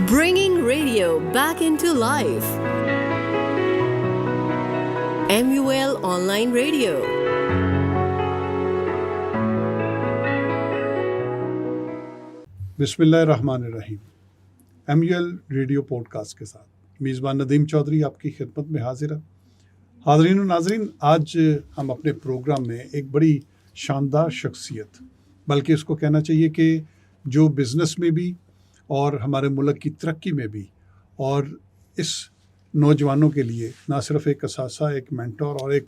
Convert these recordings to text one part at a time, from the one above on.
Bringing radio back into life. MUL Online Radio. बिस्मिल्लाहिर्रहमानिर्रहीम। MUL radio podcast के साथ मेज़बान नदीम चौधरी आपकी खिदमत में हाजिर है। हाज़रीन और नाज़रीन, आज हम अपने प्रोग्राम में एक बड़ी शानदार शख्सियत, बल्कि उसको कहना चाहिए कि जो बिज़नेस में भी और हमारे मुल्क की तरक्की में भी और इस नौजवानों के लिए ना सिर्फ एक असासा, एक मेंटर और एक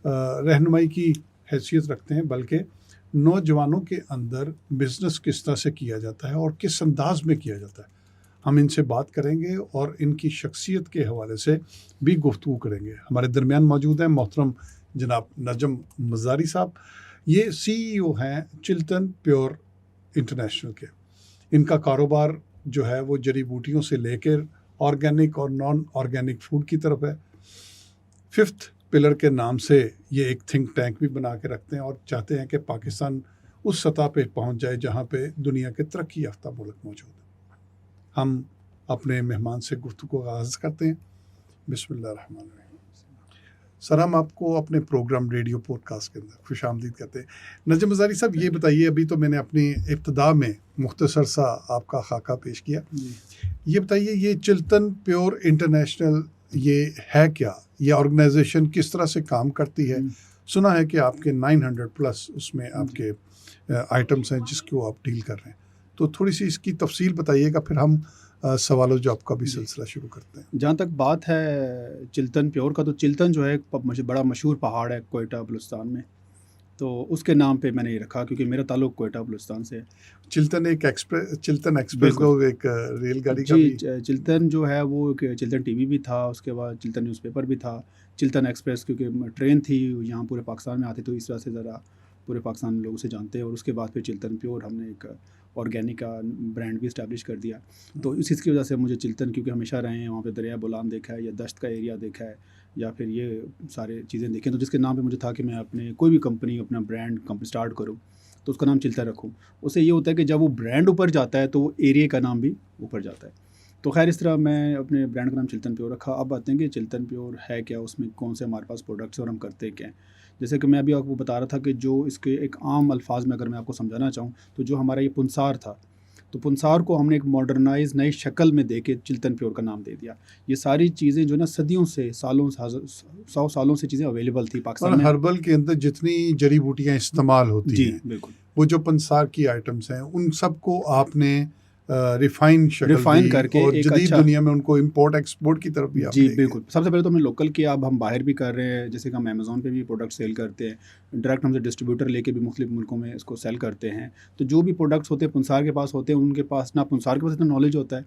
रहनुमाई की हैसियत रखते हैं, बल्कि नौजवानों के अंदर बिज़नेस किस तरह से किया जाता है और किस अंदाज में किया जाता है, हम इनसे बात करेंगे और इनकी शख्सियत के हवाले से भी गुफ्तगू करेंगे। हमारे दरमियान मौजूद हैं मोहतरम जनाब नजम मज़ारी साहब। ये CEO हैं चिल्तन प्योर इंटरनेशनल के। इनका कारोबार जो है वो जड़ी बूटियों से लेकर ऑर्गेनिक और नॉन ऑर्गेनिक फूड की तरफ है। फिफ्थ पिलर के नाम से ये एक थिंक टैंक भी बना के रखते हैं और चाहते हैं कि पाकिस्तान उस सतह पे पहुंच जाए जहां पे दुनिया के तरक्की याफ्ता मुल्क मौजूद है। हम अपने मेहमान से गुफ्तगू का आगाज़ करते हैं। बिस्मिल्लाहिर्रहमानिर्रहीम। सर, हम आपको अपने प्रोग्राम रेडियो पॉडकास्ट के अंदर खुशामदीद करते हैं। नजम मज़ारी साहब, ये बताइए, अभी तो मैंने अपनी इब्तिदा में मुख्तसर सा आपका खाका पेश किया, ये बताइए ये चिल्तन प्योर इंटरनेशनल ये है क्या? ये ऑर्गेनाइजेशन किस तरह से काम करती है? सुना है कि आपके 900 प्लस उसमें आपके आइटम्स हैं जिसको आप डील कर रहे हैं, तो थोड़ी सी इसकी तफसील बताइएगा, फिर हम सवाल जवाब का भी सिलसिला शुरू करते हैं। जहाँ तक बात है चिल्तन प्योर का, तो चिल्तन जो है एक बड़ा मशहूर पहाड़ है कोयटा बलूचिस्तान में, तो उसके नाम पे मैंने ये रखा क्योंकि मेरा ताल्लुक कोयटा बलूचिस्तान से है। चिल्तन एक्सप्रेस को एक रेलगाड़ी का भी चिल्तन जो है वो चिल्तन टीवी भी था, उसके बाद चिल्तन न्यूज़पेपर भी था, चिल्तन एक्सप्रेस क्योंकि ट्रेन थी यहाँ पूरे पाकिस्तान में आती, तो इस वजह से ज़रा पूरे पाकिस्तान लोग उसे जानते हैं। और उसके बाद फिर चिल्तन प्योर हमने एक ऑर्गेनिक का ब्रांड भी इस्टेब्लिश कर दिया। तो इसी की वजह से मुझे चिल्तन, क्योंकि हमेशा रहे हैं वहाँ पे, दरिया बोलान देखा है या दश्त का एरिया देखा है या फिर ये सारे चीज़ें देखें, तो जिसके नाम पे मुझे था कि मैं अपने कोई भी कंपनी, अपना ब्रांड कंपनी स्टार्ट करूँ तो उसका नाम चिल्तन रखूँ। उससे ये होता है कि जब वो ब्रांड ऊपर जाता है तो वो एरिया का नाम भी ऊपर जाता है। तो खैर इस तरह मैं अपने ब्रांड का नाम चिल्तन प्योर रखा। अब आते हैं कि चिल्तन प्योर है क्या, उसमें कौन से हमारे पास प्रोडक्ट्स और हम करते क्या हैं। जैसे कि मैं अभी आपको बता रहा था कि जो इसके एक आम अल्फाज में अगर मैं आपको समझाना चाहूँ, तो जो हमारा ये पुंसार था, तो पुंसार को हमने एक मॉडर्नाइज नई शक्ल में दे के चिल्तन प्योर का नाम दे दिया। ये सारी चीज़ें जो ना सदियों से, सालों, 100 सालों से चीज़ें अवेलेबल थी पाकिस्तान में। हर्बल के अंदर जितनी जड़ी बूटियाँ इस्तेमाल होती हैं, बिल्कुल, वो जो पंसार की आइटम्स हैं उन सबको आपने रिफाइन करके और एक जदीद दुनिया में उनको इंपोर्ट एक्सपोर्ट की तरफ भी आप जी बिल्कुल। सबसे पहले तो हमने लोकल किया, अब हम बाहर भी कर रहे हैं। जैसे कि हम अमेज़ॉन पे भी प्रोडक्ट सेल करते हैं, डायरेक्ट हमसे डिस्ट्रीब्यूटर लेके भी मुख्तलिफ मुल्कों में इसको सेल करते हैं। तो जो भी प्रोडक्ट्स होते हैं पुंसार के पास होते हैं, उनके पास ना पुंसार के पास इतना नॉलेज होता है,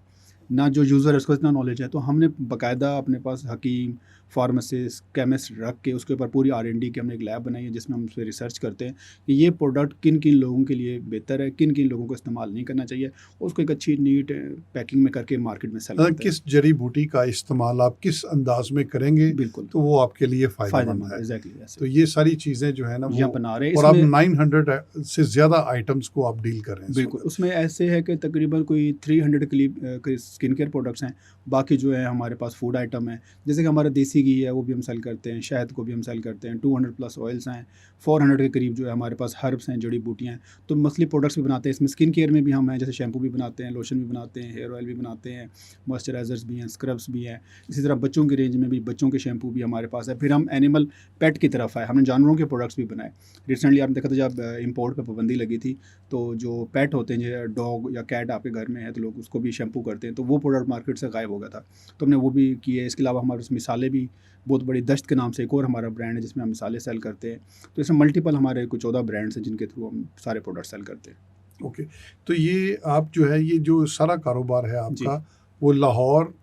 ना जो यूज़र है उसको इतना नॉलेज है। तो हमने बाकायदा अपने पास हकीम, फार्मासिस्ट, केमिस्ट रख के उसके ऊपर पूरी R&D की हमने एक लैब बनाई है जिसमें हम उस पर रिसर्च करते हैं कि ये प्रोडक्ट किन किन लोगों के लिए बेहतर है, किन किन लोगों को इस्तेमाल नहीं करना चाहिए। उसको एक अच्छी नीट पैकिंग में करके मार्केट में सेल करते हैं। किस जड़ी बूटी का इस्तेमाल आप किस अंदाज में करेंगे, बिल्कुल, तो वो आपके लिए फ़ायदेमंद है। एग्जैक्टली। तो ये सारी चीज़ें जो है ना वो बना रहे हैं, और आप 900 से ज़्यादा आइटम्स को आप डील कर रहे हैं। बिल्कुल, उसमें ऐसे है कि तकरीबन कोई 300 के स्किन केयर प्रोडक्ट्स हैं। बाकी जो है हमारे पास फूड आइटम है, जैसे कि हमारा देसी घी है वो भी हम सेल करते हैं, शहद को भी हम सेल करते हैं। 200 प्लस ऑयल्स हैं, 400 के करीब जो है हमारे पास हर्ब्स हैं, जड़ी बूटियाँ हैं। तो मछली प्रोडक्ट्स भी बनाते हैं। इसमें स्किन केयर में भी हम हैं, जैसे शैम्पू भी बनाते हैं, लोशन भी बनाते हैं, हेयर ऑयल भी बनाते हैं, मॉइस्चराइजर्स भी हैं, स्क्रब्स भी हैं। इसी तरह बच्चों की रेंज में भी बच्चों के शैम्पू भी हमारे पास है। फिर हम एनिमल पेट की तरफ आए, हमने जानवरों के प्रोडक्ट्स भी बनाए। रिसेंटली आपने देखा था जब इम्पोर्ट पर पाबंदी लगी थी, तो जो पेट होते हैं, जैसे डॉग या कैट आपके घर में है, तो लोग उसको भी शैम्पू करते हैं, तो वो प्रोडक्ट मार्केट से गायब हो गया था, तो हमने वो भी किए। इसके अलावा हमारे पास मिसालें भी बहुत बड़ी, दश्त के नाम से एक और हमारा ब्रांड है जिसमें हम मिसालें सेल करते हैं। तो इसमें मल्टीपल हमारे कुछ 14 ब्रांड्स हैं जिनके थ्रू हम सारे प्रोडक्ट सेल करते हैं। ओके, तो ये आप जो है ये जो सारा कारोबार है आपका, वो लाहौर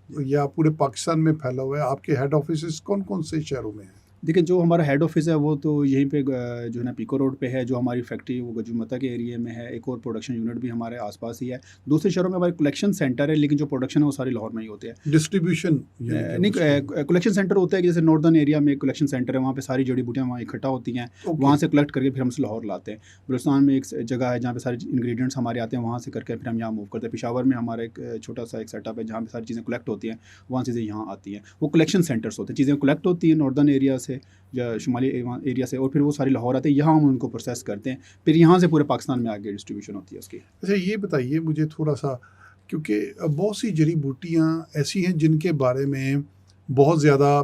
या पूरे पाकिस्तान में फैला हुआ है? आपके हेड ऑफिस कौन कौन से शहरों में हैं? देखिए, जो हमारा हेड ऑफिस है वो तो यहीं पे जो है ना पीको रोड पे है। जो हमारी फैक्ट्री वो गजुमता के एरिया में है। एक और प्रोडक्शन यूनिट भी हमारे आसपास ही है। दूसरे शहरों में हमारे कलेक्शन सेंटर है, लेकिन जो प्रोडक्शन है वो सारी लाहौर में ही होते हैं। डिस्ट्रीब्यूशन नहीं, कलेक्शन सेंटर होता है कि जैसे नॉर्दर्न एरिया में एक कलेक्शन सेंटर है, वहाँ पे सारी जड़ी बूटियाँ वहाँ इकट्ठा होती हैं। वहाँ से कलेक्ट करके फिर हम से लाहौर लाते हैं। बलूचिस्तान में एक जगह है जहाँ पे सारे इंग्रेडिएंट्स हमारे आते हैं, वहाँ से करके फिर हम यहाँ मूव करते हैं। पेशावर में हमारा एक छोटा सा एक सेटअप है जहाँ पे सारी चीज़ें कलेक्ट होती हैं, वहाँ चीज़ें यहाँ आती हैं। वो कलेक्शन सेंटर्स होते हैं, चीज़ें कलेक्ट होती हैं नॉर्दर्न एरिया से या शुमाली एरिया से, और फिर वो सारी लाहौर आते हैं। यहाँ हम उनको प्रोसेस करते हैं, फिर यहाँ से पूरे पाकिस्तान में आगे डिस्ट्रीब्यूशन होती है उसकी। अच्छा, ये बताइए मुझे थोड़ा सा, क्योंकि बहुत सी जड़ी बूटियाँ ऐसी हैं जिनके बारे में बहुत ज़्यादा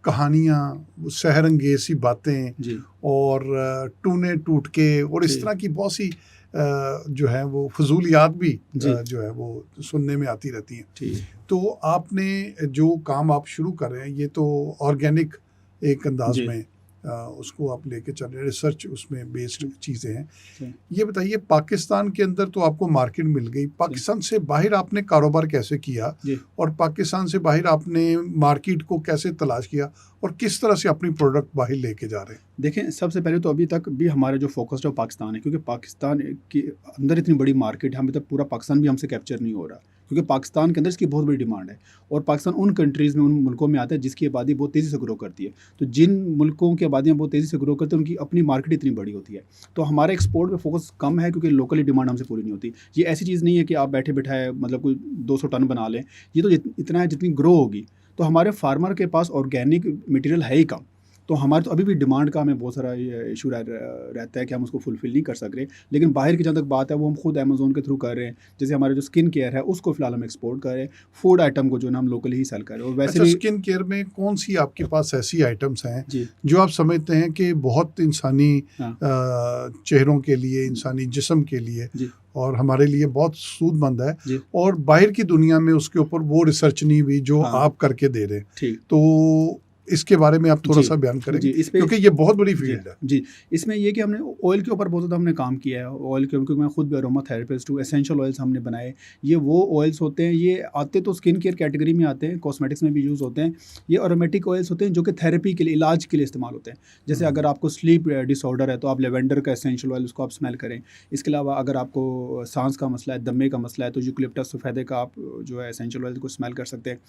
कहानियाँ, सहरंगेज़ सी बातें जी और टूने टूट के और इस जी। तरह की बहुत सी जो है वो फजूलियात भी जी। जो है वो सुनने में आती रहती हैं। ठीक। तो आपने जो काम आप शुरू कर रहे हैं ये तो ऑर्गेनिक एक अंदाज जी। में उसको आप लेके चल रहे हैं, रिसर्च उसमें बेस्ड चीज़ें हैं। जी। ये बताइए, पाकिस्तान के अंदर तो आपको मार्केट मिल गई, पाकिस्तान से बाहर आपने कारोबार कैसे किया जी। और पाकिस्तान से बाहर आपने मार्केट को कैसे तलाश किया और किस तरह से अपनी प्रोडक्ट बाहर लेके जा रहे हैं? देखें, सबसे पहले तो अभी तक भी हमारा जो फोकस है वो पाकिस्तान है, क्योंकि पाकिस्तान के अंदर इतनी बड़ी मार्केट है, अभी तक पूरा पाकिस्तान भी हमसे कैप्चर नहीं हो रहा, क्योंकि पाकिस्तान के अंदर इसकी बहुत बड़ी डिमांड है। और पाकिस्तान उन कंट्रीज़ में, उन मुल्कों में आता है जिसकी आबादी बहुत तेज़ी से ग्रो करती है। तो जिन मुल्कों की आबादियाँ बहुत तेज़ी से ग्रो करती है, उनकी अपनी मार्केट इतनी बड़ी होती है। तो हमारा एक्सपोर्ट पे फोकस कम है, क्योंकि लोकली डिमांड हमसे पूरी नहीं होती। ये ऐसी चीज़ नहीं है कि आप बैठे बैठाए मतलब कोई 200 टन बना लें, ये तो इतना है जितनी ग्रो होगी। तो हमारे फार्मर के पास ऑर्गेनिक मटेरियल है ही कम, तो हमारे तो अभी भी डिमांड का हमें बहुत सारा इशू रहता है कि हम उसको फुलफ़िल नहीं कर सक रहे। लेकिन बाहर की जहाँ तक बात है वो हम खुद अमेज़न के थ्रू कर रहे हैं। जैसे हमारे जो स्किन केयर है उसको फ़िलहाल हम एक्सपोर्ट कर रहे हैं, फूड आइटम को जो है ना हम लोकली ही सेल कर रहे हैं। और वैसे अच्छा, भी स्किन केयर में कौन सी आपके पास ऐसी आइटम्स हैं जी जो आप समझते हैं कि बहुत इंसानी हाँ चेहरों के लिए, इंसानी जिस्म के लिए जी और हमारे लिए बहुत सूदमंद है जी और बाहर की दुनिया में उसके ऊपर वो रिसर्च नहीं हुई जो हाँ आप करके दे रहे हैं? ठीक तो इसके बारे में आप थोड़ा जी सा बयान करेंगे, जी इस पे क्योंकि ये बहुत बड़ी जी फील्ड है। जी इसमें ये कि हमने ऑयल के ऊपर बहुत ज़्यादा हमने काम किया है। ऑयल के, क्योंकि मैं खुद भी अरोमा थेरेपिस्ट हूँ, एसेंशियल ऑयल्स हमने बनाए। ये वो ऑयल्स होते हैं, ये आते तो स्किन केयर कैटेगरी में आते हैं, कॉस्मेटिक्स में भी यूज़ होते हैं। ये अरोमेटिक ऑयल्स होते हैं जो कि थेरेपी के लिए, इलाज के लिए इस्तेमाल होते हैं। जैसे अगर आपको स्लीप डिसऑर्डर है तो आप लेवेंडर का एसेंशियल ऑयल उसको आप स्मेल करें। इसके अलावा अगर आपको सांस का मसला है, दमे का मसला है, तो यूकलिप्टस सफ़ेदे का आप जो है एसेंशियल ऑयल को स्मेल कर सकते हैं।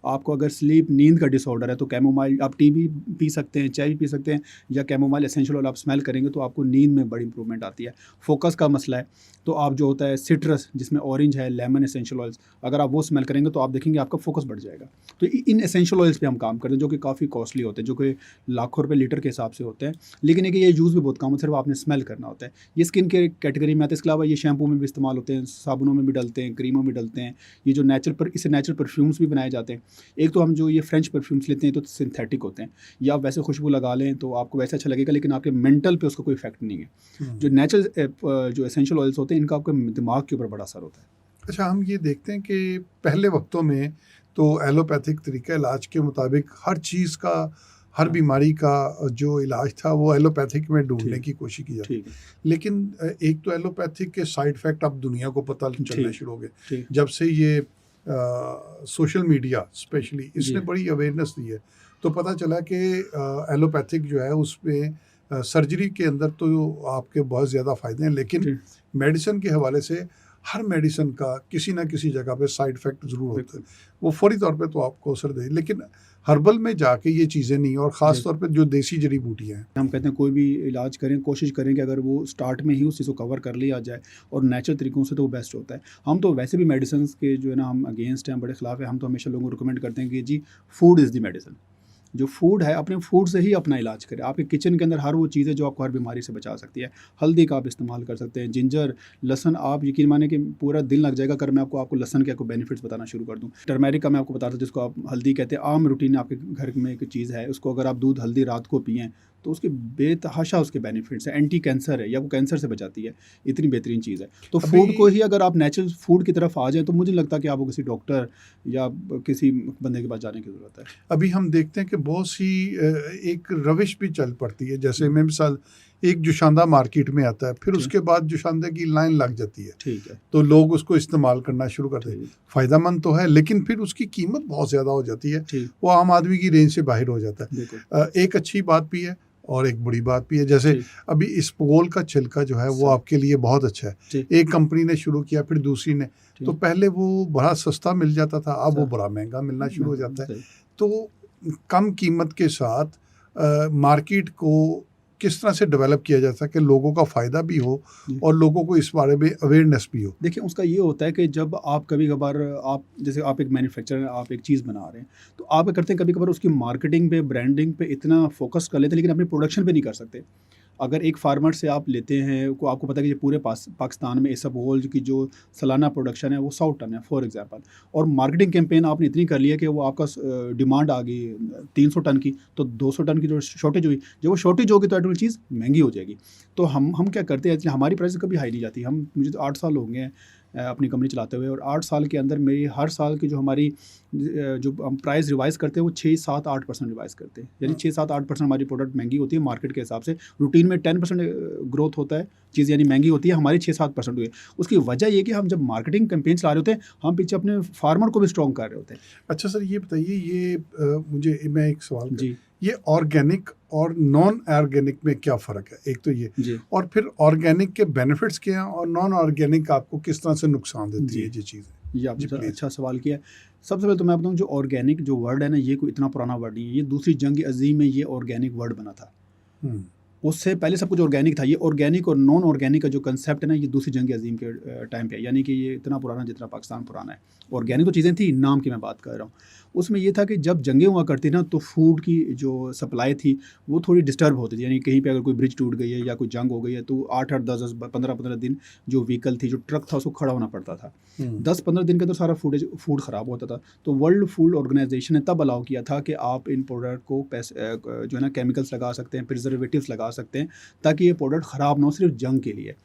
आपको अगर स्लीप, नींद का डिसऑर्डर है तो कैमोमाइल, आप टी भी पी सकते हैं, चाय भी पी सकते हैं, या कैमोमाइल एसेंशियल ऑयल आप स्मेल करेंगे तो आपको नींद में बड़ी इंप्रूवमेंट आती है। फोकस का मसला है तो आप जो होता है सिट्रस, जिसमें ऑरेंज है, लेमन एसेंशियल ऑयल्स, अगर आप वो स्मेल करेंगे तो आप देखेंगे आपका फोकस बढ़ जाएगा। तो इन एसेंशियल ऑयल्स पे हम काम करते हैं, जो कि काफ़ी कॉस्टली होते हैं, जो कि लाखों रुपए लीटर के हिसाब से होते हैं। लेकिन एक ये यूज़ भी बहुत कम है, सिर्फ आपने स्मेल करना होता है। ये स्किन केयर कैटेगरी में आता है। इसके अलावा ये शैम्पू में भी इस्तेमाल होते हैं, साबुनों में भी डलते हैं, क्रीमों में डलते हैं। ये जो इससे नेचुरल परफ्यूम्स भी बनाए जाते हैं। एक तो हम जो ये फ्रेंच परफ्यूम्स लेते हैं तो सिंथेटिक होते हैं, या आप वैसे खुशबू लगा लें तो आपको वैसे अच्छा लगेगा, लेकिन आपके मेंटल पे उसका कोई इफेक्ट नहीं है। जो नेचुरल जो एसेंशियल ऑयल्स होते हैं, इनका आपके दिमाग के ऊपर बड़ा असर होता है। अच्छा, हम ये देखते हैं कि पहले वक्तों में तो एलोपैथिक तरीका इलाज के मुताबिक हर चीज़ का, हर बीमारी का जो इलाज था वो एलोपैथिक में ढूंढने ठीक। की कोशिश की जाती। ठीक है। लेकिन एक तो एलोपैथिक के साइड इफेक्ट अब दुनिया को पता चलने ठीक। शुरू हो गए ठीक। जब से ये सोशल मीडिया स्पेशली इसने जी। बड़ी अवेयरनेस दी है। तो पता चला कि एलोपैथिक जो है उसमें सर्जरी के अंदर तो आपके बहुत ज़्यादा फ़ायदे हैं, लेकिन ठीक। मेडिसिन के हवाले से हर मेडिसिन का किसी ना किसी जगह पे साइड इफ़ेक्ट ज़रूर होता है। बिल्कुल। वो फौरी तौर पे तो आपको असर दे, लेकिन हर्बल में जाके ये चीज़ें नहीं, और ख़ास जी। तौर पे जो देसी जड़ी बूटियाँ हैं। हम कहते हैं कोई भी इलाज करें, कोशिश करें कि अगर वो स्टार्ट में ही उस चीज़ को कवर कर लिया जाए और नेचुरल तरीकों से, तो वो बेस्ट होता है। हम तो वैसे भी मेडिसिन के जो है ना हम अगेंस्ट हैं, बड़े खिलाफ हैं। हम तो हमेशा लोगों को रिकमेंड करते हैं कि जी फूड इज़ द मेडिसिन। जो फूड है, अपने फूड से ही अपना इलाज करें। आपके किचन के अंदर हर वो चीज़ है जो आपको हर बीमारी से बचा सकती है। हल्दी का आप इस्तेमाल कर सकते हैं, जिंजर, लहसन। आप यकीन माने कि पूरा दिन लग जाएगा अगर मैं आपको लहसन के आपको बेनिफिट्स बताना शुरू कर दूँ। टर्मेरिक का मैं आपको बता रहा था, जिसको आप हल्दी कहते हैं। आम रूटीन आपके घर में एक चीज़ है, उसको अगर आप दूध हल्दी रात को पिएँ तो उसके बेतहाशा उसके बेनिफिट्स हैं। एंटी कैंसर है, या वो कैंसर से बचाती है। इतनी बेहतरीन चीज़ है। तो फूड को ही अगर आप नेचुरल फूड की तरफ आ जाएँ तो मुझे लगता है कि आपको किसी डॉक्टर या किसी बंदे के पास जाने की ज़रूरत है। अभी हम देखते हैं कि बहुत सी एक रविश भी चल पड़ती है। जैसे मैं मिसाल एक जोशांदा मार्केट में आता है, फिर ठीक। उसके बाद जोशांदा की लाइन लग जाती है, ठीक है, तो लोग उसको इस्तेमाल करना शुरू करते हैं। ठीक, फ़ायदेमंद तो है, लेकिन फिर उसकी कीमत बहुत ज़्यादा हो जाती है, ठीक, वो आम आदमी की रेंज से बाहर हो जाता है। बिल्कुल, एक अच्छी बात भी है और एक बुरी बात भी है। जैसे ठीक, अभी इसबगोल का छिलका जो है वो सही। आपके लिए बहुत अच्छा है। ठीक, एक कंपनी ने शुरू किया, फिर दूसरी ने, तो ठीक। पहले वो बड़ा सस्ता मिल जाता था, अब वो सही। बड़ा महंगा मिलना शुरू हो जाता है। सही। तो कम कीमत के साथ मार्केट को किस तरह से डेवलप किया जा सकता है कि लोगों का फ़ायदा भी हो जी। और लोगों को इस बारे में अवेयरनेस भी हो। देखिए, उसका ये होता है कि जब आप कभी-कभार आप जैसे आप एक मैन्युफैक्चरर हैं, आप एक चीज़ बना रहे हैं, तो आप क्या करते हैं कभी-कभार उसकी मार्केटिंग पे, ब्रांडिंग पे इतना फ़ोकस कर लेते हैं, लेकिन अपनी प्रोडक्शन पे नहीं कर सकते। अगर एक फार्मर से आप लेते हैं, को आपको पता है कि ये पूरे पाकिस्तान में इसबगोल की जो सालाना प्रोडक्शन है, वो 100 टन है, फॉर एग्ज़ाम्पल, और मार्केटिंग कैंपेन आपने इतनी कर ली है कि वो आपका डिमांड आ गई 300 टन की, तो 200 टन की जो शॉर्टेज हुई, जब वो शॉर्टेज होगी तो ऑटोमेटिक चीज़ महंगी हो जाएगी। तो हम क्या करते हैं, हमारी प्राइस कभी हाई नहीं जाती। मुझे तो 8 साल हो गए हैं अपनी कंपनी चलाते हुए, और 8 साल के अंदर मेरी हर साल की जो हमारी जो हम प्राइस रिवाइज़ करते हैं, वो 6, 7, 8% रिवाइज़ करते हैं। यानी 6, 7, 8% हमारी प्रोडक्ट महंगी होती है मार्केट के हिसाब से। रूटीन में 10% ग्रोथ होता है, चीज़ यानी महंगी होती है, हमारी 6-7% हुई है। उसकी वजह ये कि हम जब मार्केटिंग कैंपेन चला रहे होते हैं, हम पीछे अपने फार्मर को भी स्ट्रॉन्ग कर रहे होते हैं। अच्छा सर, ये बताइए, ये मैं एक सवाल जी, ये ऑर्गेनिक और नॉन ऑर्गेनिक में क्या फ़र्क है? एक तो ये, जी, और फिर ऑर्गेनिक के बेनिफिट्स क्या हैं और नॉन ऑर्गेनिक आपको किस तरह से नुकसान देती जी। है ये चीज़ें? ये आपने जी, सर प्लीज़। अच्छा सवाल किया है। सबसे पहले तो मैं बताऊँ, जो ऑर्गेनिक जो वर्ड है ना, ये कोई इतना पुराना वर्ड नहीं है। ये दूसरी जंग अज़ीम में ये ऑर्गेनिक वर्ड बना था। हुँ, उससे पहले सब कुछ ऑर्गेनिक था। ये ऑर्गेनिक और नॉन ऑर्गेनिक का जो कंसेप्ट है ना, ये दूसरी जंग अज़ीम के टाइम पे है। यानी कि ये इतना पुराना जितना पाकिस्तान पुराना है। ऑर्गेनिक तो चीज़ें थी, नाम की मैं बात कर रहा हूँ। उसमें ये था कि जब जंगें हुआ करती ना, तो फूड की जो सप्लाई थी, वो थोड़ी डिस्टर्ब होती थी। यानी कहीं पे अगर कोई ब्रिज टूट गई है या कोई जंग हो गई है, तो 8-8, 10-10, 15-15 दिन जो व्हीकल थी, जो ट्रक था, उसको खड़ा होना पड़ता था। हुँ, 10-15 दिन के अंदर सारा फूड ख़राब होता था। तो वर्ल्ड फूड ऑर्गेनाइजेशन ने तब अलाउ किया था कि आप इन प्रोडक्ट को जो है ना, केमिकल्स लगा सकते हैं, प्रिजर्वेटिव्स लगा सकते हैं, ताकि ये प्रोडक्ट ख़राब ना हो, सिर्फ जंग के लिए।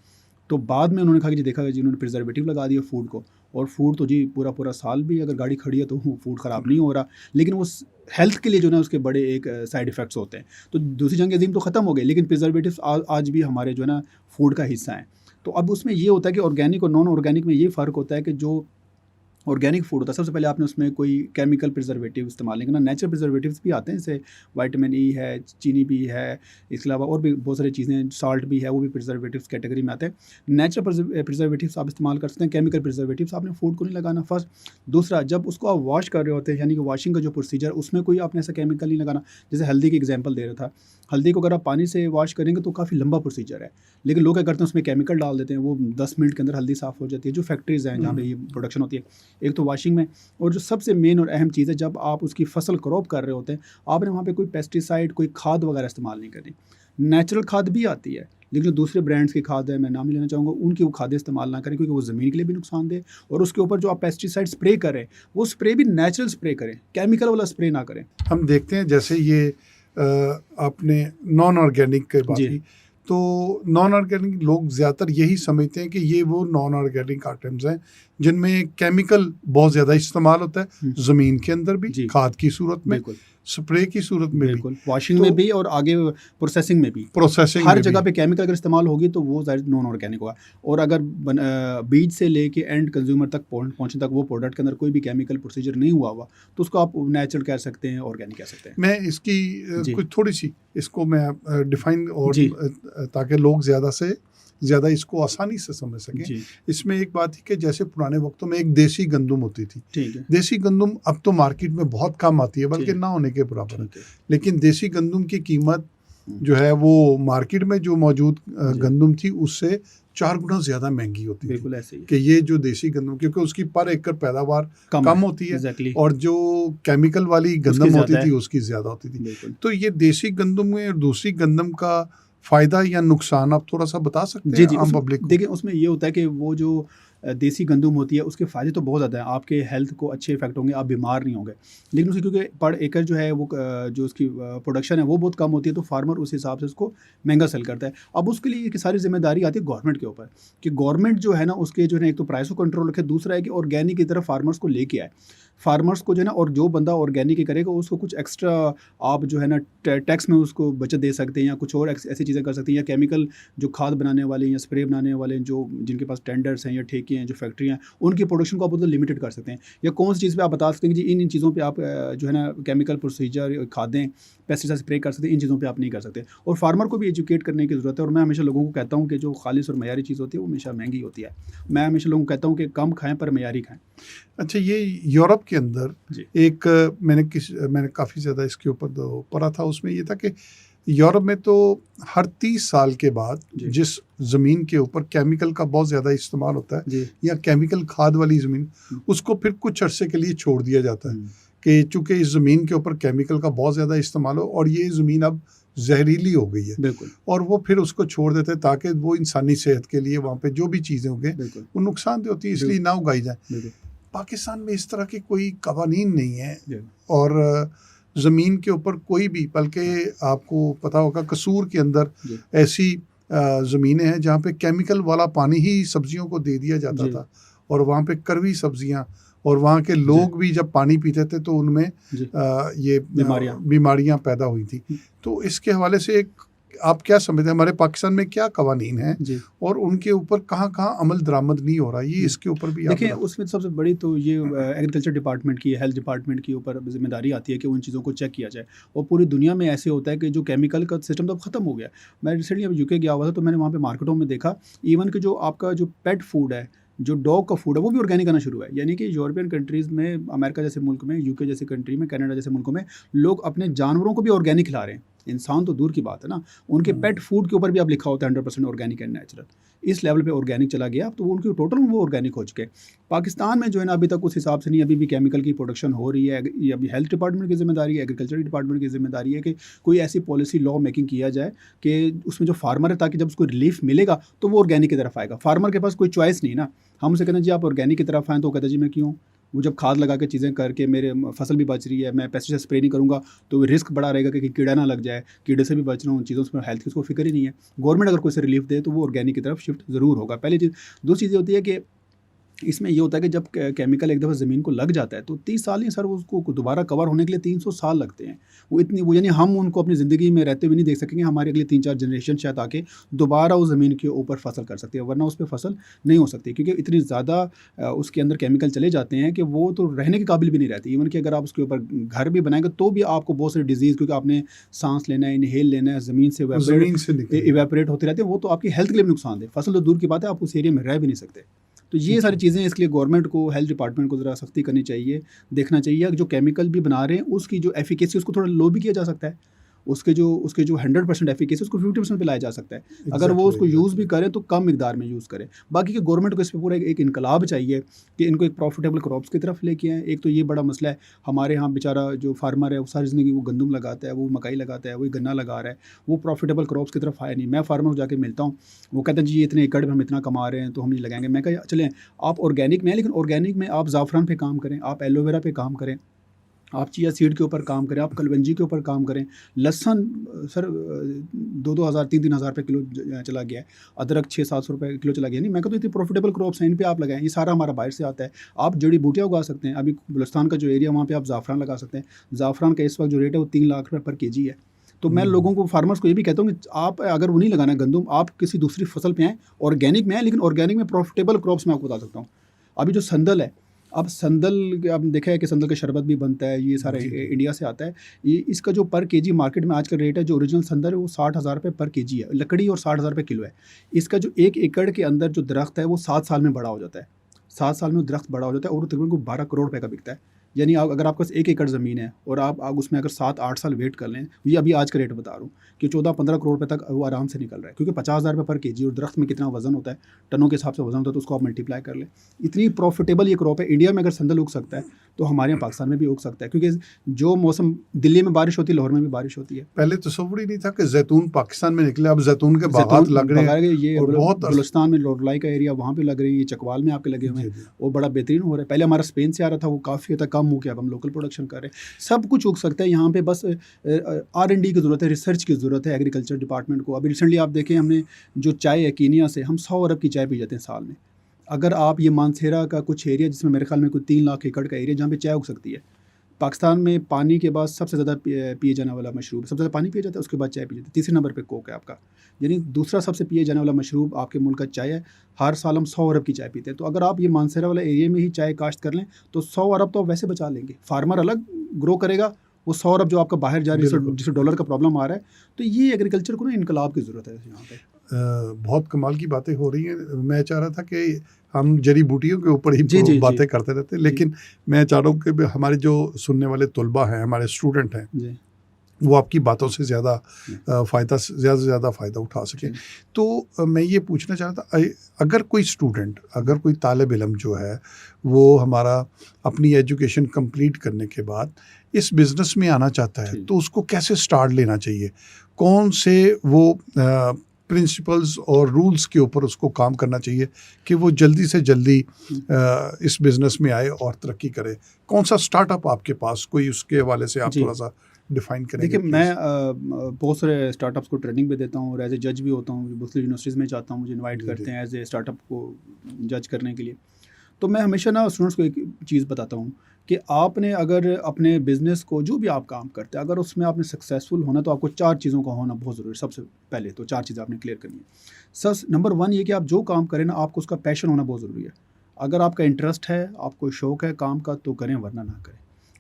तो बाद में उन्होंने कहा कि जी देखा, जी उन्होंने प्रिजर्वेटिव लगा दिया फूड को, और फूड तो जी पूरा साल भी अगर गाड़ी खड़ी है तो फूड ख़राब नहीं हो रहा, लेकिन वो हेल्थ के लिए जो है ना, उसके बड़े एक साइड इफ़ेक्ट्स होते हैं। तो दूसरी जंग अज़ीम तो ख़त्म हो गई, लेकिन प्रिजर्वेटिव्स आज भी हमारे जो है ना, फूड का हिस्सा हैं। तो अब उसमें ये होता है कि ऑर्गेनिक और नॉन ऑर्गेनिक में ये फ़र्क होता है कि जो ऑर्गेनिक फूड होता है, सबसे पहले आपने उसमें कोई केमिकल प्रिजर्वेटिव इस्तेमाल नहीं करना। नेचुरल प्रिजर्वेटिव्स भी आते हैं, जैसे विटामिन ई है, चीनी भी है, इसके अलावा और भी बहुत सारी चीज़ें, साल्ट भी है, वो भी प्रिजर्वेटिव्स कैटेगरी में आते हैं। नेचुरल प्रिजर्वेटिव्स आप इस्तेमाल कर सकते हैं, केमिकल प्रिजर्वेटिव्स आपने फूड को नहीं लगाना, फर्स्ट। दूसरा, जब उसको आप वॉश कर रहे होते हैं, यानी कि वॉशिंग का जो प्रोसीजर, उसमें कोई आपने ऐसा केमिकल नहीं लगाना। जैसे हल्दी की एग्जाम्पल दे रहा था, हल्दी को अगर आप पानी से वॉश करेंगे तो काफ़ी लंबा प्रोसीजर है, लेकिन लोग क्या करते हैं, उसमें केमिकल डाल देते हैं, वो 10 मिनट के अंदर हल्दी साफ़ हो जाती है। जो फैक्ट्रीज़ हैं जहाँ पे ये प्रोडक्शन होती है, एक तो वॉशिंग में, और जो सबसे मेन और अहम चीज़ है, जब आप उसकी फसल क्रॉप कर रहे होते हैं, आपने वहाँ पे कोई पेस्टिसाइड, कोई खाद वगैरह इस्तेमाल नहीं करनी। नेचुरल खाद भी आती है, लेकिन जो दूसरे ब्रांड्स की खाद है, मैं नाम नहीं लेना चाहूँगा, उनकी वो खादें इस्तेमाल ना करें, क्योंकि वो ज़मीन के लिए भी नुकसानदेह, और उसके ऊपर जो आप पेस्टिसाइड स्प्रे कर रहे हैं, वो स्प्रे भी नेचुरल स्प्रे करें, केमिकल वाला स्प्रे ना करें। हम देखते हैं जैसे ये आपने नॉन ऑर्गेनिक की बात जी। की, तो नॉन ऑर्गेनिक लोग ज़्यादातर यही समझते हैं कि ये वो नॉन ऑर्गेनिक आइटम्स हैं जिनमें केमिकल बहुत ज़्यादा इस्तेमाल होता है, ज़मीन के अंदर भी, जी। खाद की सूरत में, बिल्कुल, स्प्रे की सूरत में भी, बिल्कुल। वॉशिंग तो में भी और आगे प्रोसेसिंग में भी। प्रोसेसिंग हर में जगह भी। पे केमिकल अगर इस्तेमाल होगी तो वो ज़ाहिर नॉन ऑर्गेनिक होगा। और अगर बीज से लेके एंड कंज्यूमर तक पहुँचने तक वो प्रोडक्ट के अंदर कोई भी केमिकल प्रोसीजर नहीं हुआ हुआ, तो उसको आप नेचुरल कह सकते हैं, ऑर्गेनिक कह सकते हैं। मैं इसकी जी। कुछ थोड़ी सी इसको मैं डिफाइन और जी। ताकि लोग ज़्यादा से ज़्यादा इसको आसानी से समझ सकें। जी, इसमें एक बात थी कि जैसे पुराने वक्तों में एक देसी गंदम होती थी। ठीक है, देसी गंदम अब तो मार्केट में बहुत कम आती है, बल्कि ठीक। ना होने के बराबर है। ठीक है। लेकिन देसी गंदम की कीमत जो है वो मार्केट में जो मौजूद जी। गंदम थी उससे 4 गुना ज़्यादा महंगी होती थी। बिल्कुल ऐसे ही कि ये जो देसी गंदम, क्योंकि उसकी पर एकड़ पैदावार कम होती है, एग्जैक्टली, और जो केमिकल वाली उसकी गंदम होती ज़्यादा थी है। उसकी ज़्यादा होती थी। बिल्कुल। तो ये देसी गंदम में और दूसरी गंदम का फ़ायदा या नुकसान आप थोड़ा सा बता सकते जी, हैं जी। आम पब्लिक को? देखिए, उसमें ये होता है कि वो जो देसी गंदम होती है उसके फ़ायदे तो बहुत ज़्यादा हैं, आपके हेल्थ को अच्छे इफेक्ट होंगे, आप बीमार नहीं होंगे। लेकिन उसकी क्योंकि पर एकड़ जो है वो जो उसकी प्रोडक्शन है वो बहुत कम होती है, तो फार्मर उस हिसाब से उसको महंगा सेल करता है। अब उसके लिए एक सारी जिम्मेदारी आती है गवर्नमेंट के ऊपर कि गवर्नमेंट जो है ना उसके जो है एक तो प्राइस को कंट्रोल रखे, दूसरा है कि ऑर्गेनिक की तरफ फार्मर्स को लेके आए। फार्मर्स को जो है ना, और जो बंदा ऑर्गेनिक ही करेगा उसको कुछ एक्स्ट्रा आप जो है ना टैक्स में उसको बचत दे सकते हैं, या कुछ और ऐसी चीज़ें कर सकते हैं, या केमिकल जो खाद बनाने वाले या स्प्रे बनाने वाले जो जिनके पास टेंडर्स हैं या ठेके हैं, जो फैक्ट्रियाँ हैं, उनकी प्रोडक्शन को आप मतलब लिमिटेड कर सकते हैं। या कौन सी चीज़ पे आप बता सकते हैं कि जी इन चीज़ों पे आप जो है ना केमिकल प्रोसीजर खादें पेस्टिसाइड स्प्रे कर सकते हैं, इन चीज़ों पे आप नहीं कर सकते। और फार्मर को भी एजुकेट करने की ज़रूरत है। और मैं हमेशा लोगों को कहता हूँ कि जो खालिश और मयारी चीज़ होती है वो हमेशा महंगी होती है। मैं हमेशा लोगों को कहता हूँ कि कम खाएं पर मयारी खाएं। अच्छा, ये यूरोप के अंदर जी। एक मैंने काफ़ी ज़्यादा इसके ऊपर पढ़ा था, उसमें ये था कि यूरोप में तो हर 30 साल के बाद जी। जिस ज़मीन के ऊपर केमिकल का बहुत ज़्यादा इस्तेमाल होता है जी। या केमिकल खाद वाली ज़मीन, उसको फिर कुछ अरसे के लिए छोड़ दिया जाता है कि चूँकि इस ज़मीन के ऊपर केमिकल का बहुत ज़्यादा इस्तेमाल हो और ये ज़मीन अब जहरीली हो गई है, बिल्कुल। और वो फिर उसको छोड़ देते हैं ताकि वो इंसानी सेहत के लिए वहाँ पे जो भी चीज़ें होंगे बिल्कुल। वो नुकसानदेह होती है, इसलिए ना उगाई जाए। बिल्कुल। पाकिस्तान में इस तरह की कोई कवानीन नहीं है, जी। और ज़मीन के ऊपर कोई भी, बल्कि आपको पता होगा कसूर के अंदर जी। ऐसी ज़मीनें हैं जहाँ पे केमिकल वाला पानी ही सब्जियों को दे दिया जाता जी। था, और वहाँ पे कड़वी सब्जियाँ, और वहाँ के लोग भी जब पानी पीते थे तो उनमें जी। ये बीमारियाँ पैदा हुई थी। तो इसके हवाले से आप क्या समझते हैं, हमारे पाकिस्तान में क्या कवानीन हैं जी। और उनके ऊपर कहाँ अमल दरामद नहीं हो रहा, ये इसके ऊपर भी देखिए, उसमें सबसे बड़ी तो ये एग्रीकल्चर डिपार्टमेंट की, हेल्थ डिपार्टमेंट के ऊपर जिम्मेदारी आती है कि उन चीज़ों को चेक किया जाए। और पूरी दुनिया में ऐसे होता है कि जो केमिकल का सिस्टम तो अब ख़त्म हो गया। मैं रिसेंटली अभी यूके गया हुआ था, तो मैंने वहाँ पे मार्केटों में देखा इवन कि जो आपका जो पेट फूड है, जो डॉग का फूड है, वो भी ऑर्गेनिक आना शुरू है। यानी कि यूरोपियन कंट्रीज़ में, अमेरिका जैसे मुल्क में, यूके जैसे कंट्री में, कनाडा जैसे मुल्कों में लोग अपने जानवरों को भी ऑर्गेनिक खिला रहे हैं। इंसान तो दूर की बात है ना, उनके पेट फूड के ऊपर भी अब लिखा होता है 100% ऑर्गेनिक एंड नेचुरल। इस लेवल पे ऑर्गेनिक चला गया, अब तो उनकी टोटल वो ऑर्गेनिक हो चुके। पाकिस्तान में जो है ना अभी तक उस हिसाब से नहीं, अभी भी केमिकल की प्रोडक्शन हो रही है। ये अभी हेल्थ डिपार्टमेंट की जिम्मेदारी है, एग्रीकल्चर डिपार्टमेंट की जिम्मेदारी है कि कोई ऐसी पॉलिसी लॉ मेकिंग किया जाए कि उसमें जो फार्मर है, ताकि जब उसको रिलीफ मिलेगा तो वो ऑर्गेनिक की तरफ आएगा। फार्मर के पास कोई चॉइस नहीं ना, हम उसे कहते हैं जी आप ऑर्गेनिक की तरफ आएँ, तो वो कहता है जी मैं क्यों, वो जब खाद लगा के चीज़ें करके मेरे फसल भी बच रही है, मैं पेस्टिसाइड स्प्रे नहीं करूँगा तो रिस्क बड़ा रहेगा कि कीड़ा ना लग जाए, कीड़े से भी बच रहा हूँ, चीज़ों से हेल्थ की उसको फिक्र ही नहीं है। गवर्नमेंट अगर कोई से रिलीफ दे तो वो ऑर्गेनिक की तरफ शिफ्ट ज़रूर होगा, पहली चीज़। दूसरी चीज़ होती है कि इसमें ये होता है कि जब केमिकल एक दफ़ा ज़मीन को लग जाता है तो 30 साल नहीं सर, उसको दोबारा कवर होने के लिए 300 साल लगते हैं। वो यानी हम उनको अपनी ज़िंदगी में रहते हुए नहीं देख सकेंगे, हमारे अगले 3-4 जनरेशन शायद आके दोबारा उस ज़मीन के ऊपर फसल कर सकते हैं, वरना उस पर फसल नहीं हो सकती, क्योंकि इतनी ज़्यादा उसके अंदर केमिकल चले जाते हैं कि वो तो रहने के काबिल भी नहीं रहती। इवन कि अगर आप उसके ऊपर घर भी बनाएंगे तो भी आपको बहुत सारी डिजीज़, क्योंकि आपने सांस लेना है, इनहेल लेना है, ज़मीन से इवेपोरेट होते रहते हैं, वो तो आपकी हेल्थ के लिए भी नुकसानदेह। फसल तो दूर की बात है, आप उस एरिया में रह भी नहीं सकते। तो ये सारी चीज़ें, इसके लिए गवर्नमेंट को, हेल्थ डिपार्टमेंट को ज़रा सख्ती करनी चाहिए, देखना चाहिए कि जो केमिकल भी बना रहे हैं उसकी जो एफिकेसी उसको थोड़ा लो भी किया जा सकता है। उसके जो 100% एफिकेसी उसको 50% पे लाया जा सकता है। अगर वो उसको यूज़ भी करें तो कम मिकदार में यूज़ करें। बाकी कि गवर्नमेंट को इस पर पूरा एक इनकलाब चाहिए कि इनको एक प्रॉफिटेबल क्रॉप्स की तरफ लेके आएँ। एक तो ये बड़ा मसला है, हमारे यहाँ बेचारा जो फार्मर है वो सारी ज़िंदगी वो गंदम लगाता है, वो मकई लगाता है, वही गन्ना लगा रहा है, वो प्रॉफिटेबल क्रॉप्स की तरफ आया नहीं। मैं फार्मर को जाके मिलता हूँ, वो कहते हैं जी इतने एकड़ में हम इतना कमा रहे हैं तो हम ये लगाएंगे। मैं कहा चलें आप ऑर्गेनिक में हैं, लेकिन ऑर्गेनिक में आप ज़ाफ़रान पे काम करें, आप एलोवेरा पे काम करें, आप चिया सीड के ऊपर काम करें, आप कलवंजी के ऊपर काम करें। लहसुन सर 2-2 हज़ार 3-3 हज़ार रुपये किलो चला गया है, अदरक 600-700 रुपये किलो चला गया। नहीं, मैं कहता हूँ इतनी प्रॉफिटेबल क्रॉप्स हैं, इन पे आप लगाएं। ये सारा हमारा बाहर से आता है। आप जड़ी बूटियाँ उगा सकते हैं। अभी बलुस्तान का जो एरिया वहाँ पे आप ज़ाफ़रान लगा सकते हैं। ज़ाफ़रान का इस वक्त जो रेट है वो 3 लाख रुपये पर केजी है। तो मैं लोगों को, फार्मर्स को ये भी कहता हूँ कि आप अगर वो नहीं लगाना है गंदम, आप किसी दूसरी फसल पे आएँ, ऑर्गेनिक में आएँ, लेकिन ऑर्गेनिक में प्रॉफिटेबल क्रॉप्स मैं आपको बता सकता हूँ। अभी जो संदल है, अब संदल आपने देखा है कि संदल का शरबत भी बनता है, ये सारा इंडिया से आता है। ये इसका जो पर केजी मार्केट में आज का रेट है, जो ओरिजिनल संदल है वो 60,000 रुपये पर केजी है, लकड़ी, और 60,000 रुपये किलो है। इसका जो 1 एकड़ के अंदर जो दरख्त है वो 7 साल में बड़ा हो जाता है। 7 साल में वो दरख्त बड़ा हो जाता है और तकरीबन 12 करोड़ रुपये का बिकता है। यानी अगर आपके पास 1 एकड़ ज़मीन है और आप उसमें अगर 7-8 साल वेट कर लें, ये अभी आज का रेट बता रहा हूँ कि 14-15 करोड़ रुपये तक वो आराम से निकल रहा है, क्योंकि 50,000 रुपये पर केजी, और दरख्त में कितना वजन होता है, टनों के हिसाब से वजन होता है, तो उसको आप मल्टीप्लाई कर लें। इतनी प्रॉफिटेबल ये क्रॉप है। इंडिया में अगर संदल उग सकता है तो हमारे यहाँ पाकिस्तान में भी उग सकता है, क्योंकि जो मौसम दिल्ली में बारिश होती है, लाहौर में भी बारिश होती है। पहले तस्वुर ही नहीं था कि जैतून पाकिस्तान में निकले, अब जैतून के बागात लग रहे हैं। ये और बहुत बलूचिस्तान में लोरलाई का एरिया वहाँ पे लग रही है, ये चकवाल में आपके लगे हुए हैं, वो बड़ा बेहतरीन हो रहा है। पहले हमारा स्पेन से आ रहा था, वो काफ़ी हद तक कम हो गया, अब हम लोकल प्रोडक्शन कर रहे हैं। सब कुछ उग सकता है यहाँ पे, बस R&D की ज़रूरत है, रिसर्च की ज़रूरत है एग्रीकल्चर डिपार्टमेंट को। अभी रिसेंटली आप देखें, हमने जो चाय है कीनिया से, हम 100 अरब की चाय पी जाते हैं साल में। अगर आप ये मानसेरा का कुछ एरिया, जिसमें मेरे ख्याल में कोई 3 लाख एकड़ का एरिया जहाँ पे चाय उग सकती है। पाकिस्तान में पानी के बाद सबसे ज़्यादा पिए जाने वाला मशरूब, सबसे ज़्यादा पानी पिया जाता है, उसके बाद चाय पी जाती है, तीसरे नंबर पे कोक है आपका। यानी दूसरा सबसे पिए जाने वाला मशरूब आपके मुल्क का चाय है। हर साल हम 100 अरब की चाय पीते हैं। तो अगर आप ये मानसेरा वाला एरिया में ही चाय काश्त कर लें तो 100 अरब तो आप वैसे बचा लेंगे। फार्मर अलग ग्रो करेगा, वो 100 अरब जो आपका बाहर जा रही है, जिससे डॉलर का प्रॉब्लम आ रहा है। तो ये एग्रीकल्चर को ना इनकलाब की ज़रूरत है यहाँ पे। बहुत कमाल की बातें हो रही हैं। मैं चाह रहा था कि हम जड़ी बूटियों के ऊपर ही बातें करते रहते, लेकिन मैं चाह रहा हूँ कि हमारे जो सुनने वाले तलबा हैं, हमारे स्टूडेंट हैं, वो आपकी बातों से ज़्यादा फ़ायदा, ज़्यादा से ज़्यादा फ़ायदा उठा सकें। तो मैं ये पूछना चाह रहा था, अगर कोई स्टूडेंट, अगर कोई तालिब इल्म जो है, वो हमारा अपनी एजुकेशन कंप्लीट करने के बाद इस बिज़नेस में आना चाहता है, तो उसको कैसे स्टार्ट लेना चाहिए? कौन से वो प्रिंसिपल्स और रूल्स के ऊपर उसको काम करना चाहिए कि वो जल्दी से जल्दी इस बिज़नेस में आए और तरक्की करे? कौन सा स्टार्टअप आपके पास, कोई उसके हवाले से आप थोड़ा सा डिफाइन करेंगे? देखिए, मैं बहुत सारे स्टार्टअप्स को ट्रेनिंग भी देता हूँ और एज ए जज भी होता हूँ। मुस्लिम यूनिवर्सिटीज़ में जाता हूँ, मुझे इनवाइट करते हैं एज ए स्टार्टअप को जज करने के लिए। तो मैं हमेशा ना स्टूडेंट्स को एक चीज़ बताता हूँ कि आपने अगर अपने बिज़नेस को, जो भी आप काम करते हैं, अगर उसमें आपने सक्सेसफुल होना, तो आपको 4 चीज़ों का होना बहुत ज़रूरी है। सबसे पहले तो 4 चीज़ें आपने क्लियर करनी है। नंबर 1 ये कि आप जो काम करें ना, आपको उसका पैशन होना बहुत ज़रूरी है। अगर आपका इंटरेस्ट है, आपको शौक़ है काम का, तो करें, वरना ना करें।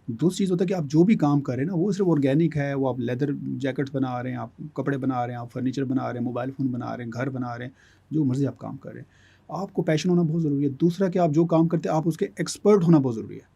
दूसरी चीज़ होता है कि आप जो भी काम करें ना, वो सिर्फ ऑर्गेनिक है, वो आप लेदर जैकेट्स बना रहे हैं, आप कपड़े बना रहे हैं, आप फर्नीचर बना रहे हैं, मोबाइल फ़ोन बना रहे हैं, घर बना रहे हैं, जो मर्ज़ी आप काम कर रहे हैं, आपको पैशन होना बहुत ज़रूरी है। दूसरा कि आप जो काम करते हैं, आप उसके एक्सपर्ट होना बहुत ज़रूरी है।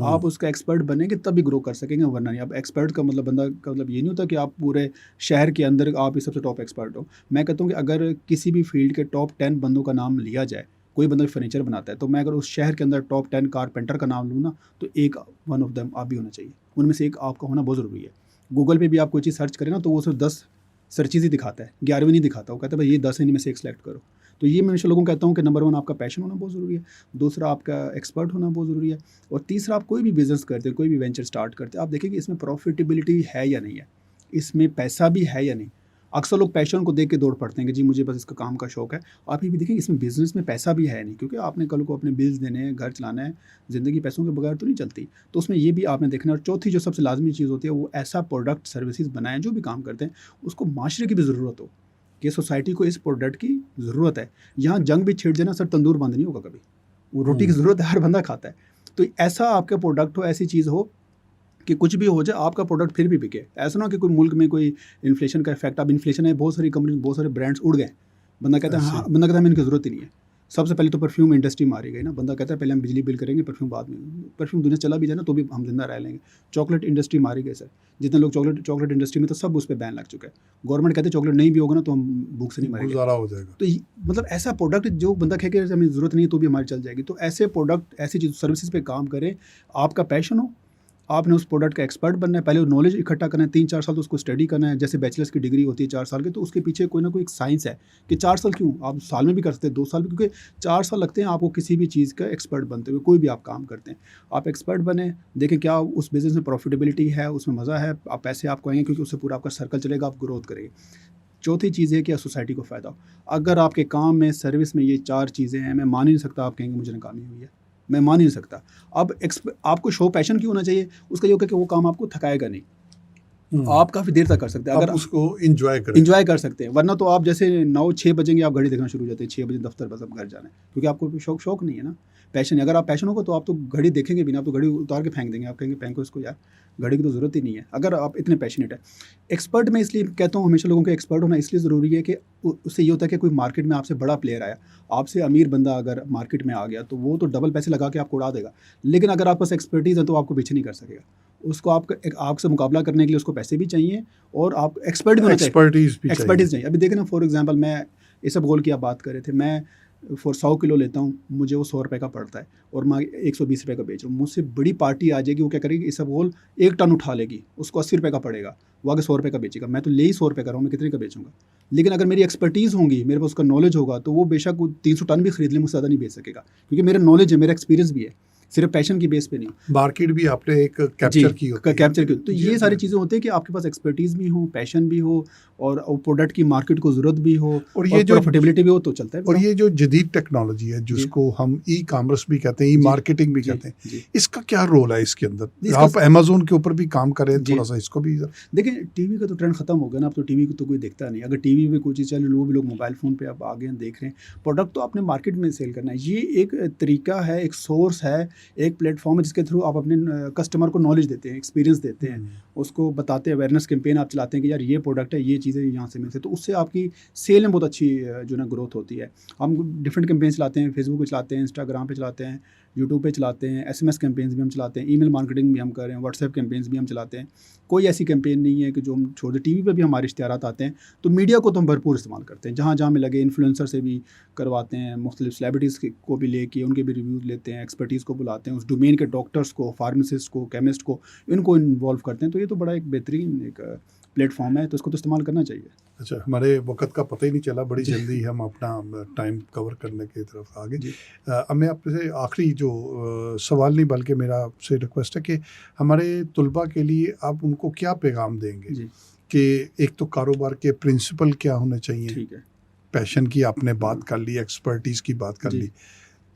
आप उसका एक्सपर्ट बनेंगे तभी ग्रो कर सकेंगे, वरना नहीं। अब एक्सपर्ट का मतलब, बंदा का मतलब ये नहीं होता कि आप पूरे शहर के अंदर आप ही सबसे टॉप एक्सपर्ट हो। मैं कहता हूँ कि अगर किसी भी फील्ड के टॉप 10 बंदों का नाम लिया जाए, कोई बंदा फर्नीचर बनाता है, तो मैं अगर उस शहर के अंदर टॉप 10 कारपेंटर का नाम लूँ ना, तो एक वन ऑफ देम आप भी होना चाहिए, उनमें से एक आपका होना बहुत ज़रूरी है। गूगल पे भी आप कोई चीज़ सर्च करें ना, तो वो सिर्फ 10 सर्चेज़ ही दिखाता है, 11वीं नहीं दिखाता। वो कहता है भाई ये 10 इनमें से एक सेलेक्ट करो। तो ये मैं हमेशा लोगों को कहता हूँ कि नंबर 1 आपका पैशन होना बहुत ज़रूरी है, दूसरा आपका एक्सपर्ट होना बहुत ज़रूरी है, और तीसरा आप कोई भी बिज़नेस करते हैं, कोई भी वेंचर स्टार्ट करते हैं, आप देखें कि इसमें प्रॉफिटेबिलिटी है या नहीं है, इसमें पैसा भी है या नहीं। अक्सर लोग पैशन को देख के दौड़ पड़ते हैं कि जी मुझे बस इसका काम का शौक़ है। आप ये भी देखें इसमें बिज़नेस में पैसा भी है नहीं, क्योंकि आपने कल को अपने बिल्स देने हैं, घर चलाना है, ज़िंदगी पैसों के बगैर तो नहीं चलती। तो उसमें ये भी आपने देखना है। और चौथी जो सबसे लाजमी चीज़ होती है, वो ऐसा प्रोडक्ट सर्विसेज बनाएं, जो भी काम करते हैं उसको माशरे की भी ज़रूरत हो, कि सोसाइटी को इस प्रोडक्ट की ज़रूरत है। यहाँ जंग भी छिड़ जाए ना सर, तंदूर बंद नहीं होगा कभी, वो रोटी की ज़रूरत है, हर बंदा खाता है। तो ऐसा आपका प्रोडक्ट हो, ऐसी चीज़ हो कि कुछ भी हो जाए, आपका प्रोडक्ट फिर भी बिके। ऐसा ना कि कोई मुल्क में कोई इन्फ्लेशन का इफेक्ट, अब इन्फ्लेशन है, बहुत सारी कंपनी, बहुत सारे ब्रांड्स उड़ गए, बंदा कहता है हाँ, बंदा कहता है हमें इनकी ज़रूरत ही नहीं है। सबसे पहले तो परफ्यूम इंडस्ट्री मारी गई ना, बंदा कहता है पहले हम बिजली बिल करेंगे, परफ्यूम बाद में। परफ्यूम दुनिया चला भी जाए ना तो भी हम जिंदा रह लेंगे। चॉकलेट इंडस्ट्री मारी गई सर, जितने लोग चॉकलेट इंडस्ट्री में, तो सब उस पर बैन लग चुका है। गवर्नमेंट कहते हैं चॉकलेट नहीं भी होगा ना तो हम भूख से नहीं मरेंगे, गुजारा हो जाएगा। तो मतलब ऐसा प्रोडक्ट जो बंदा कहे कि हमें ज़रूरत नहीं है तो भी हमारी चल जाएगी। तो ऐसे प्रोडक्ट, ऐसी चीज़ सर्विसेज पे काम करें, आपका पैशन हो, आपने उस प्रोडक्ट का एक्सपर्ट बनना है, पहले नॉलेज इकट्ठा करना है, 3-4 साल तो उसको स्टडी करना है। जैसे बैचलर्स की डिग्री होती है 4 साल की, तो उसके पीछे कोई ना कोई एक साइंस है कि 4 साल क्यों, आप साल में भी कर सकते हैं, 2 साल भी, क्योंकि 4 साल लगते हैं आपको किसी भी चीज़ का एक्सपर्ट बनते हुए। कोई भी आप काम करते हैं, आप एक्सपर्ट बने, देखें क्या उस बिज़नेस में प्रॉफिटेबिलिटी है, उसमें मज़ा है, आप पैसे आपको आएंगे, क्योंकि उससे पूरा आपका सर्कल चलेगा, आप ग्रोथ करेंगे। चौथी चीज़ है कि सोसाइटी को फ़ायदा हो। अगर आपके काम में, सर्विस में ये 4 चीज़ें हैं, मैं मान ही नहीं सकता आप कहेंगे मुझे नाकामी हुई है, मैं मान ही नहीं सकता। अब आपको शो पैशन क्यों होना चाहिए, उसका ये होगा कि वो काम आपको थकाएगा नहीं, आप काफ़ी देर तक कर सकते हैं, अगर उसको इंजॉय कर सकते हैं। वरना तो आप जैसे 9-6 बजेंगे, आप घड़ी देखना शुरू हो जाते हैं, 6 बजे दफ्तर, बस अब घर जाना है, क्योंकि आपको शौक नहीं है ना, पैशन है। अगर आप पैशन होगा तो आप तो घड़ी देखेंगे भी ना, आप तो घड़ी उतार के फेंक देंगे, आप कहेंगे फेंको इसको यार, घड़ी की तो ज़रूरत ही नहीं है, अगर आप इतने पैशनेट है। एक्सपर्ट में इसलिए कहता हूँ, हमेशा लोगों को एक्सपर्ट होना इसलिए ज़रूरी है कि उससे ये होता है कि कोई मार्केट में आपसे बड़ा प्लेयर आया, आपसे अमीर बंदा अगर मार्केट में आ गया, तो वो तो डबल पैसे लगा के आपको उड़ा देगा। लेकिन अगर आपके पास एक्सपर्टीज़ है तो आपको पीछे नहीं कर सकेगा। उसको आपसे मुकाबला करने के लिए उसको पैसे भी चाहिए और आप एक्सपर्ट भी होना चाहिए, एक्सपर्टीज़ चाहिए। अभी देखें ना, फॉर एग्जांपल, मैं इसब गोल की आप बात कर रहे थे, मैं फॉर 100 किलो लेता हूँ, मुझे वो 100 रुपये का पड़ता है और मैं 120 रुपये का बेच रहा हूँ। मुझसे बड़ी पार्टी आ जाएगी, वो क्या करेगी, इसबगोल 1 टन उठा लेगी, उसको 80 रुपये का पड़ेगा, वो आगे 100 रुपये का बेचेगा। मैं तो ले ही 100 रुपये कर रहा हूँ, मैं कितने का बेचूंगा? लेकिन अगर मेरी एक्सपर्टीज़ होंगी, मेरे पास उसका नॉलेज होगा, तो वो बेशक वो 300 टन भी खरीद ले, मुझसे ज़्यादा नहीं बेच सकेगा, क्योंकि मेरा नॉलेज है, मेरा एक्सपीरियंस भी है, सिर्फ पैशन की बेस पे नहीं। मार्केट भी आपने एक कैप्चर की होती है। कैप्चर की। तो जी, ये सारी जी। चीज़ें होती है कि आपके पास एक्सपर्टीज़ भी हो, पैशन भी हो, और प्रोडक्ट की मार्केट को ज़रूरत भी हो, और ये जो प्रॉफिटेबिलिटी भी हो, तो चलता है। और ये जो जदीद टेक्नोलॉजी है जिसको हम ई कॉमर्स भी कहते हैं, ई मार्केटिंग भी कहते हैं, जी। इसका क्या रोल है इसके अंदर? इसका- आप अमेजोन के ऊपर भी काम कर रहे हैं, जी। थोड़ा सा इसको भी। देखिए, टीवी का तो ट्रेंड खत्म हो गया ना, अब तो टीवी को तो कोई देखता नहीं। अगर टीवी में कोई चीज़ चल रही है, वो भी लोग मोबाइल फ़ोन पे अब आ गए हैं, देख रहे हैं। प्रोडक्ट तो आपने मार्केट में सेल करना है। ये एक तरीका है, एक सोर्स है, एक प्लेटफॉर्म है जिसके थ्रू आप अपने कस्टमर को नॉलेज देते हैं, एक्सपीरियंस देते हैं, उसको बताते हैं, अवेयरनेस कैंपेन आप चलाते हैं कि यार ये प्रोडक्ट है, ये चीज़ें यहाँ से मिलती है, तो उससे आपकी सेल में बहुत अच्छी जो ना ग्रोथ होती है। हम डिफरेंट कैंपेन चलाते हैं, फेसबुक पे चलाते हैं, इंस्टाग्राम पे चलाते हैं, यूट्यूब पे चलाते हैं, SMS कैंपेन्स भी हम चलाते हैं, ईमेल मार्केटिंग भी हम कर रहे हैं, व्हाट्सएप कैंपेन्स भी हम चलाते हैं। कोई ऐसी कैंपेन नहीं है कि जो हम छोड़ दें। टीवी पे भी हमारे इश्तिहारात आते हैं, तो मीडिया को तो हम भरपूर इस्तेमाल करते हैं, जहाँ जहाँ में लगे। इन्फ्लुएंसर से भी करवाते हैं, मुख्तलिफ सेलिब्रिटीज़ को भी लेके उनके भी रिव्यूज़ लेते हैं, एक्सपर्टीज़ को बुलाते हैं, उस डोमेन के डॉक्टर्स को, फार्मासिस्ट को, केमिस्ट को, इनको इन्वॉल्व करते हैं। तो ये तो बड़ा एक बेहतरीन एक प्लेटफॉर्म है, तो इसको तो इस्तेमाल करना चाहिए। अच्छा, हमारे वक्त का पता ही नहीं चला, बड़ी जल्दी हम अपना टाइम कवर करने की तरफ आगे। अब मैं आपसे आखिरी जो सवाल नहीं बल्कि मेरा आपसे रिक्वेस्ट है कि हमारे तुलबा के लिए आप उनको क्या पैगाम देंगे जी, कि एक तो कारोबार के प्रिंसिपल क्या होने चाहिए, ठीक है। पैशन की आपने बात कर ली, एक्सपर्टीज़ की बात कर जी। ली,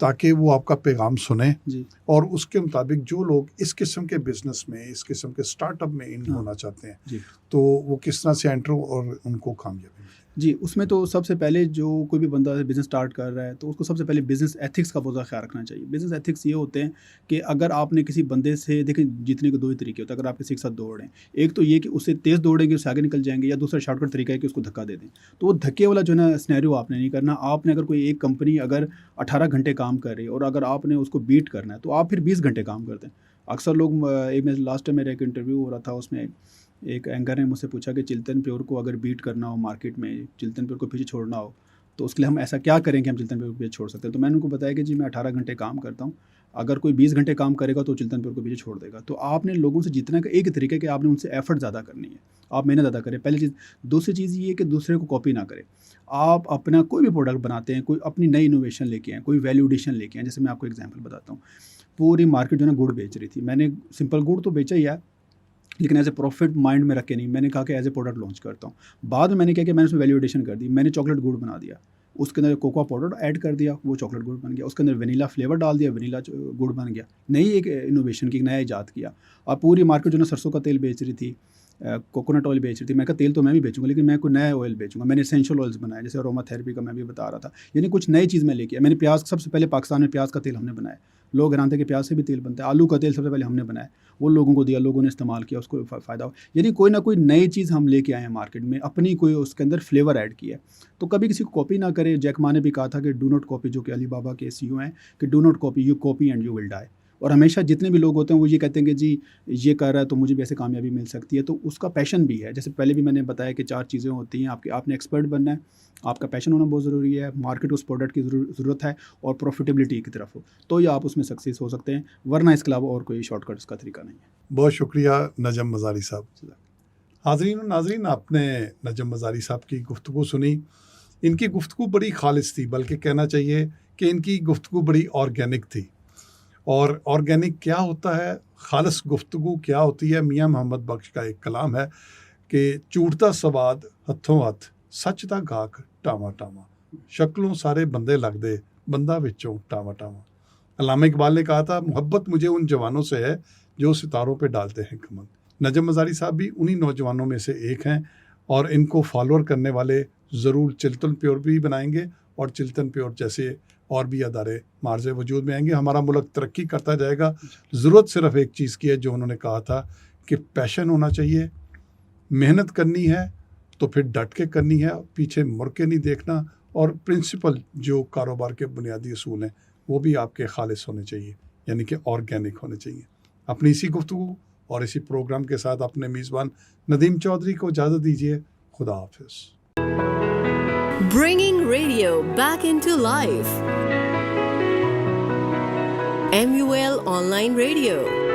ताकि वो आपका पैगाम सुने जी, और उसके मुताबिक जो लोग इस किस्म के बिजनेस में, इस किस्म के स्टार्टअप में इन हाँ। होना चाहते हैं, जी। तो वो किस तरह से एंटर हो और उनको कामयाबी मिले। जी, उसमें तो सबसे पहले जो कोई भी बंदा बिज़नेस स्टार्ट कर रहा है, तो उसको सबसे पहले बिज़नेस एथिक्स का बहुत ज़्यादा ख्याल रखना चाहिए। बिज़नेस एथिक्स ये होते हैं कि अगर आपने किसी बंदे से, देखिए जीतने के 2 ही तरीके होते हैं अगर आप किसी के साथ दौड़ रहे हैं। एक तो ये कि उससे तेज़ दौड़ेंगे, उससे आगे निकल जाएँगे, या दूसरा शॉर्टकट तरीका है कि उसको धक्का दे दें। तो वो धक्के वाला जो है ना सिनेरियो आपने नहीं करना। आपने अगर कोई एक कंपनी अगर 18 घंटे काम कर रही है और अगर आपने उसको बीट करना है, तो आप फिर 20 घंटे काम करते हैं। अक्सर लोग एक मैं लास्ट टाइम मेरा एक इंटरव्यू हो रहा था, उसमें एक एंकर ने मुझसे पूछा कि चिल्तन प्योर को अगर बीट करना हो मार्केट में, चिल्तन प्योर को पीछे छोड़ना हो, तो उसके लिए हम ऐसा क्या करें कि हम चिल्तन प्योर को पीछे छोड़ सकते हैं। तो मैंने उनको बताया कि जी मैं 18 घंटे काम करता हूँ, अगर कोई 20 घंटे काम करेगा तो चिल्तन प्योर को पीछे छोड़ देगा। तो आपने लोगों से जीतना का एक ही तरीका है कि आपने उनसे एफर्ट ज़्यादा करनी है, आप मेहनत ज़्यादा करें, पहली चीज़। दूसरी चीज़ ये है कि दूसरे को कॉपी ना करें। आप अपना कोई भी प्रोडक्ट बनाते हैं, कोई अपनी नई इनोवेशन लेके आएँ, कोई वैल्यू एडिशन लेके आएँ। जैसे मैं आपको एग्जाम्पल बताता हूँ, पूरी मार्केट जो है ना गुड़ बेच रही थी, मैंने सिंपल गुड़ तो बेचा ही है, लेकिन एज ए प्रॉफिट माइंड में रख के नहीं। मैंने कहा कि एज ए प्रोडक्ट लॉन्च करता हूँ। बाद में मैंने क्या किया, मैंने उसमें वैल्यू एडिशन कर दी, मैंने चॉकलेट गुड़ बना दिया, उसके अंदर कोकोआ पाउडर ऐड कर दिया, वो चॉकलेट गुड़ बन गया। उसके अंदर वनीला फ्लेवर डाल दिया, वनीला गुड़ बन गया। नई एक इनोवेशन की, नया ईजाद किया। और पूरी मार्केट जो ना सरसों का तेल बेच रही थी, कोकोनट ऑयल बेच रही थी। मैं कहा तेल तो मैं भी बेचूंगा, लेकिन मैं कोई नया ऑयल बेचूंगा। मैंने एसेंशियल ऑयल्स बनाए, जैसे अरोमा थेरेपी का मैं भी बता रहा था, यानी कुछ नई चीज़ मैं लेके आया। मैंने प्याज, सबसे पहले पाकिस्तान में प्याज का तेल हमने बनाया। लोग हैरान थे कि प्याज से भी तेल बनता है। आलू का तेल सबसे पहले हमने बनाया, वो लोगों को दिया, लोगों ने इस्तेमाल किया, उसको फ़ायदा हो। यानी कोई ना कोई नई चीज़ हम लेके आए हैं मार्केट में, अपनी कोई उसके अंदर फ्लेवर ऐड किया। तो कभी किसी को कॉपी ना करें। जैक मा ने भी कहा था कि डू नॉट कॉपी, जो कि अली बाबा के CEO हैं, कि do not copy, you copy and you will die. और हमेशा जितने भी लोग होते हैं वो ये कहते हैं कि जी ये कर रहा है तो मुझे भी ऐसे कामयाबी मिल सकती है। तो उसका पैशन भी है। जैसे पहले भी मैंने बताया कि 4 चीज़ें होती हैं आपने एक्सपर्ट बनना है, आपका पैशन होना बहुत ज़रूरी है, मार्केट उस प्रोडक्ट की ज़रूरत है, और प्रॉफिटेबिलिटी की तरफ हो, तो ही आप उसमें सक्सेस हो सकते हैं। वरना इसके अलावा और कोई शॉर्टकट का तरीका नहीं है। बहुत शुक्रिया नजम मज़ारी साहब। हाज़रीन और नाज़रीन, आपने नजम मज़ारी साहब की गुफ्तगू सुनी। इनकी गुफ्तगू बड़ी खालिस थी, बल्कि कहना चाहिए कि इनकी गुफ्तगू बड़ी ऑर्गेनिक थी। और ऑर्गेनिक क्या होता है, खालिस गुफ्तगू क्या होती है, मियाँ मोहम्मद बख्श का एक कलाम है कि चूड़ता सवाद हथों हथ, सच दा गाक टावा टावा, शक्लों सारे बंदे लगदे, बंदा विचों टावा टावा। अल्लामा इकबाल ने कहा था, मोहब्बत मुझे उन जवानों से है जो सितारों पे डालते हैं कमल। नजम मज़ारी साहब भी उन्हीं नौजवानों में से एक हैं, और इनको फॉलोअर करने वाले ज़रूर चिल्तन प्योर भी बनाएंगे, और चिल्तन प्योर जैसे और भी अदारे मार्ज़े वजूद में आएंगे। हमारा मुल्क तरक्की करता जाएगा। ज़रूरत सिर्फ एक चीज़ की है, जो उन्होंने कहा था कि पैशन होना चाहिए, मेहनत करनी है तो फिर डट के करनी है, पीछे मुड़ के नहीं देखना, और प्रिंसिपल जो कारोबार के बुनियादी असूल हैं वो भी आपके खालिस होने चाहिए, यानी कि ऑर्गेनिक होने चाहिए। अपनी इसी गुफ्तगू और इसी प्रोग्राम के साथ अपने मेज़बान नदीम चौधरी को इजाज़त दीजिए। खुदा हाफिज़। Bringing radio back into life. MUL Online Radio.